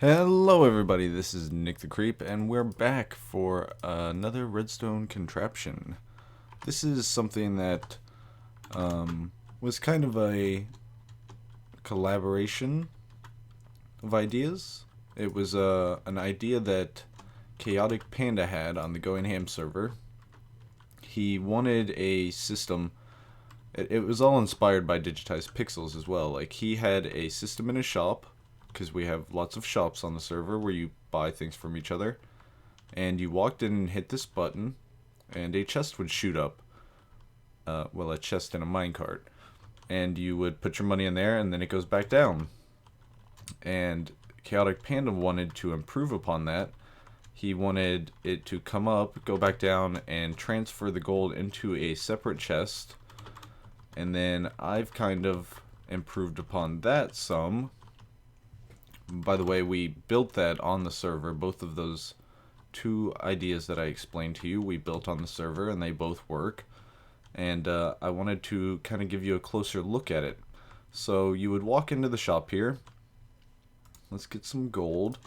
Hello everybody, this is Nick the Creep, and we're back for another Redstone contraption. This is something that was kind of a collaboration of ideas. It was an idea that Chaotic Panda had on the Going Ham server. He wanted a system. It was all inspired by digitized pixels as well. Like, he had a system in his shop, because we have lots of shops on the server where you buy things from each other. And you walked in and hit this button, and a chest would shoot up. Well, a chest in a minecart. And you would put your money in there, and then it goes back down. And Chaotic Panda wanted to improve upon that. He wanted it to come up, go back down, and transfer the gold into a separate chest. And then I've kind of improved upon that some. By the way, we built that on the server. Both of those two ideas that I explained to you, we built on the server, and they both work. And I wanted to kind of give you a closer look at it. So you would walk into the shop here. Let's get some gold.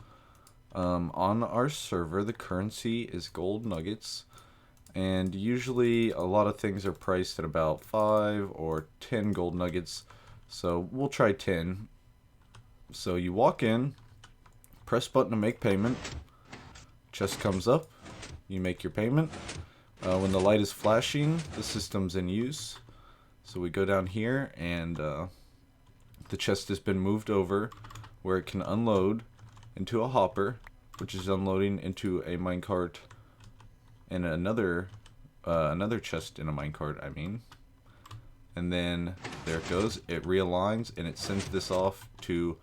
On our server, the currency is gold nuggets. And usually a lot of things are priced at about 5 or 10 gold nuggets. So we'll try 10. So you walk in, press button to make payment, chest comes up, you make your payment. When the light is flashing, the system's in use. So we go down here, and the chest has been moved over where it can unload into a hopper, which is unloading into a minecart and another chest in a minecart, I mean. And then there it goes, it realigns, and it sends this off to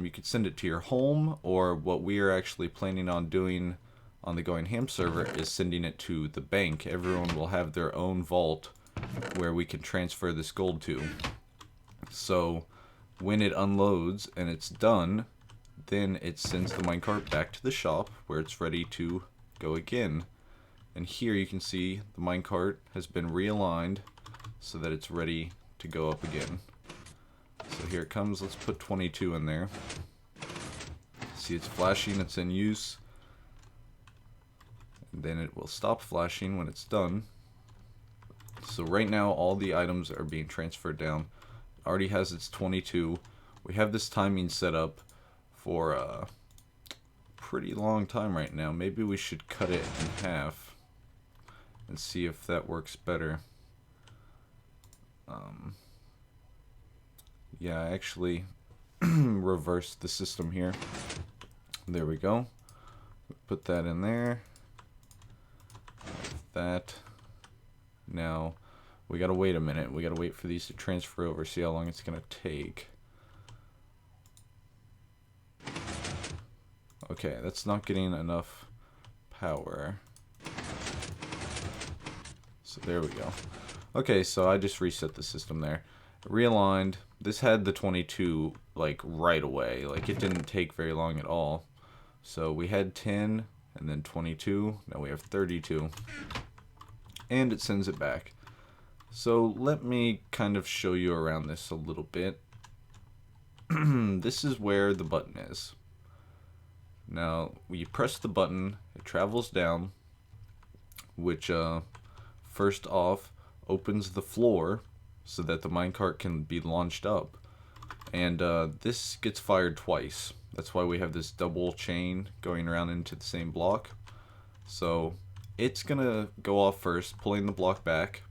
you could send it to your home, or what we are actually planning on doing on the Going Ham server is sending it to the bank. Everyone will have their own vault where we can transfer this gold to. So when it unloads and it's done, then it sends the minecart back to the shop where it's ready to go again. And here you can see the minecart has been realigned so that it's ready to go up again. So here it comes. Let's put 22 in there. See, it's flashing, it's in use. And then it will stop flashing when it's done. So right now all the items are being transferred down. It already has its 22. We have this timing set up for a pretty long time right now. Maybe we should cut it in half and see if that works better. Yeah, I actually reversed the system here. There we go. Put that in there. Like that. Now, we gotta wait a minute. We gotta wait for these to transfer over, see how long it's gonna take. Okay, that's not getting enough power. So there we go. Okay, so I just reset the system there. Realigned. This had the 22 like right away. Like, it didn't take very long at all. So we had 10 and then 22. Now we have 32. And it sends it back. So let me kind of show you around this a little bit. This is where the button is. Now, when you press the button, it travels down, which first off opens the floor so that the minecart can be launched up. And this gets fired twice. That's why we have this double chain going around into the same block. So it's gonna go off first, pulling the block back.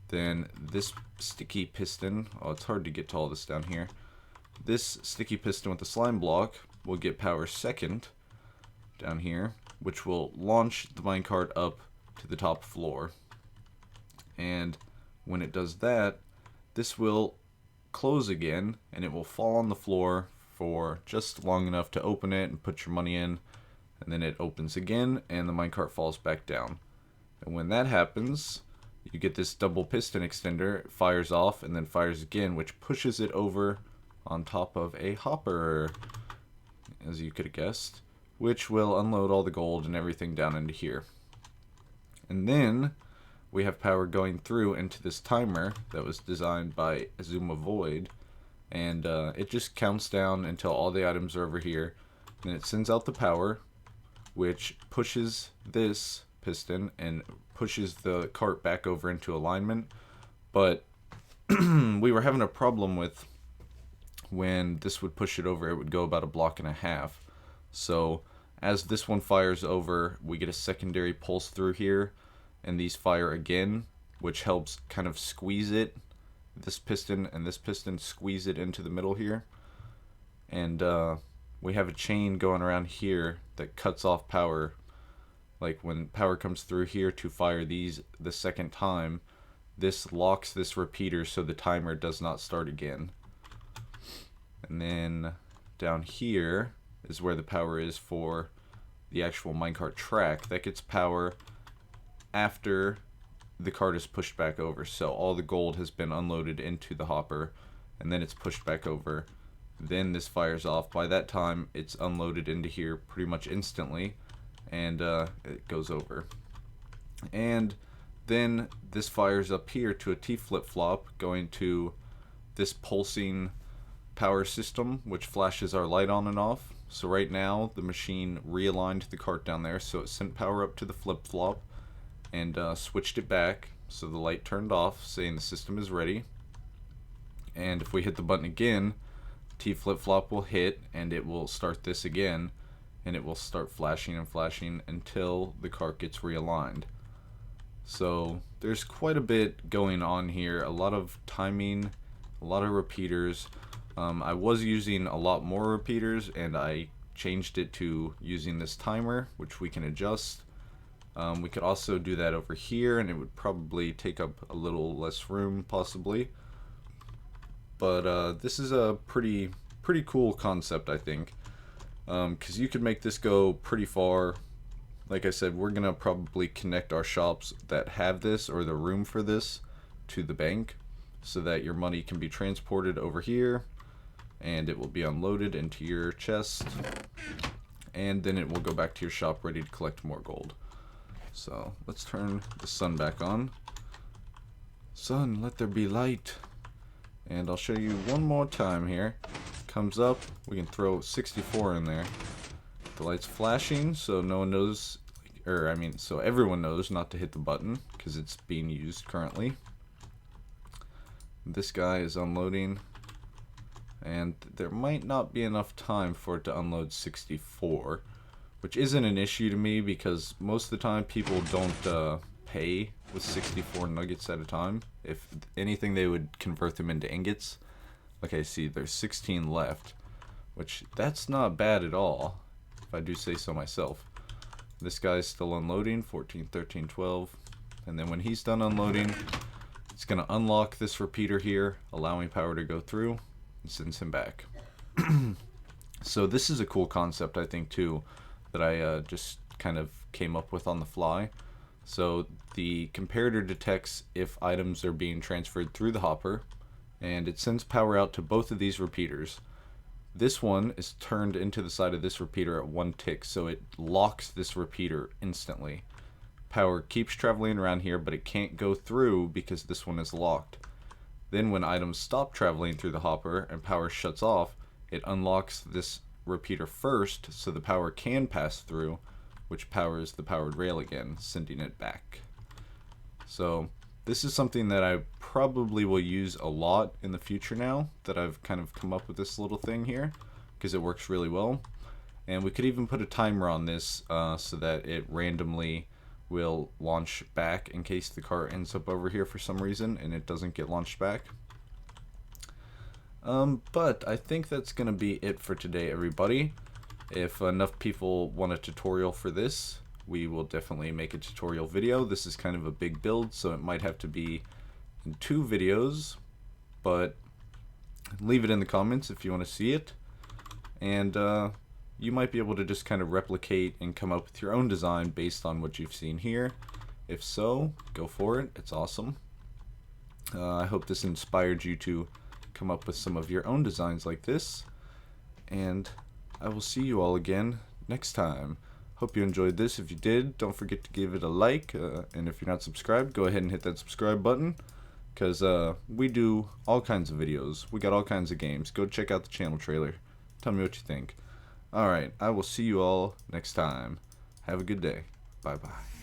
Then this sticky piston, oh, it's hard to get to all this down here. This sticky piston with the slime block will get power second down here, which will launch the minecart up to the top floor. And when it does that, this will close again, and it will fall on the floor for just long enough to open it and put your money in, and then it opens again and the minecart falls back down. And when that happens, you get this double piston extender. It fires off and then fires again, which pushes it over on top of a hopper, as you could have guessed, which will unload all the gold and everything down into here. And then we have power going through into this timer that was designed by Azuma Void, and it just counts down until all the items are over here. Then it sends out the power, which pushes this piston and pushes the cart back over into alignment. But we were having a problem with when this would push it over, it would go about a block and a half. So as this one fires over, we get a secondary pulse through here, and these fire again, which helps kind of squeeze it. This piston and this piston squeeze it into the middle here. And we have a chain going around here that cuts off power. Like when power comes through here to fire these the second time, this locks this repeater so the timer does not start again. And then down here is where the power is for the actual minecart track. That gets power after the cart is pushed back over. So all the gold has been unloaded into the hopper, and then it's pushed back over. Then this fires off. By that time, it's unloaded into here pretty much instantly, and it goes over. And then this fires up here to a T flip-flop going to this pulsing power system, which flashes our light on and off. So right now the machine realigned the cart down there, so it sent power up to the flip-flop and switched it back, so the light turned off, saying the system is ready. And if we hit the button again, T flip-flop will hit and it will start this again, and it will start flashing and flashing until the cart gets realigned. So there's quite a bit going on here, a lot of timing, a lot of repeaters. I was using a lot more repeaters, and I changed it to using this timer, which we can adjust. We could also do that over here, and it would probably take up a little less room, possibly. But this is a pretty cool concept, I think, because you could make this go pretty far. Like I said, we're gonna probably connect our shops that have this or the room for this to the bank, so that your money can be transported over here, and it will be unloaded into your chest, and then it will go back to your shop ready to collect more gold. So let's turn the sun back on. Sun, let there be light. And I'll show you one more time here. Comes up, we can throw 64 in there. The light's flashing, so no one knows, so everyone knows not to hit the button because it's being used currently. This guy is unloading, and there might not be enough time for it to unload 64, which isn't an issue to me because most of the time people don't pay with 64 nuggets at a time. If anything, they would convert them into ingots. Like I see, there's 16 left, which that's not bad at all, if I do say so myself. This guy's still unloading, 14, 13, 12, and then when he's done unloading, it's going to unlock this repeater here, allowing power to go through, and sends him back. So this is a cool concept, I think, too, that I just kind of came up with on the fly. So the comparator detects if items are being transferred through the hopper, and it sends power out to both of these repeaters. This one is turned into the side of this repeater at one tick, so it locks this repeater instantly. Power keeps traveling around here, but it can't go through because this one is locked. Then when items stop traveling through the hopper and power shuts off, it unlocks this repeater first so the power can pass through, which powers the powered rail again, sending it back. So this is something that I probably will use a lot in the future now that I've kind of come up with this little thing here, because it works really well. And we could even put a timer on this so that it randomly will launch back in case the car ends up over here for some reason and it doesn't get launched back. But I think that's going to be it for today, everybody. If enough people want a tutorial for this, we will definitely make a tutorial video. This is kind of a big build, so it might have to be in 2 videos, but leave it in the comments if you want to see it. And you might be able to just kind of replicate and come up with your own design based on what you've seen here. If so, go for it. It's awesome. I hope this inspired you to come up with some of your own designs like this. And I will see you all again next time. Hope you enjoyed this. If you did, don't forget to give it a like. And if you're not subscribed, go ahead and hit that subscribe button. because we do all kinds of videos. We got all kinds of games. Go check out the channel trailer. Tell me what you think. Alright, I will see you all next time. Have a good day. Bye-bye.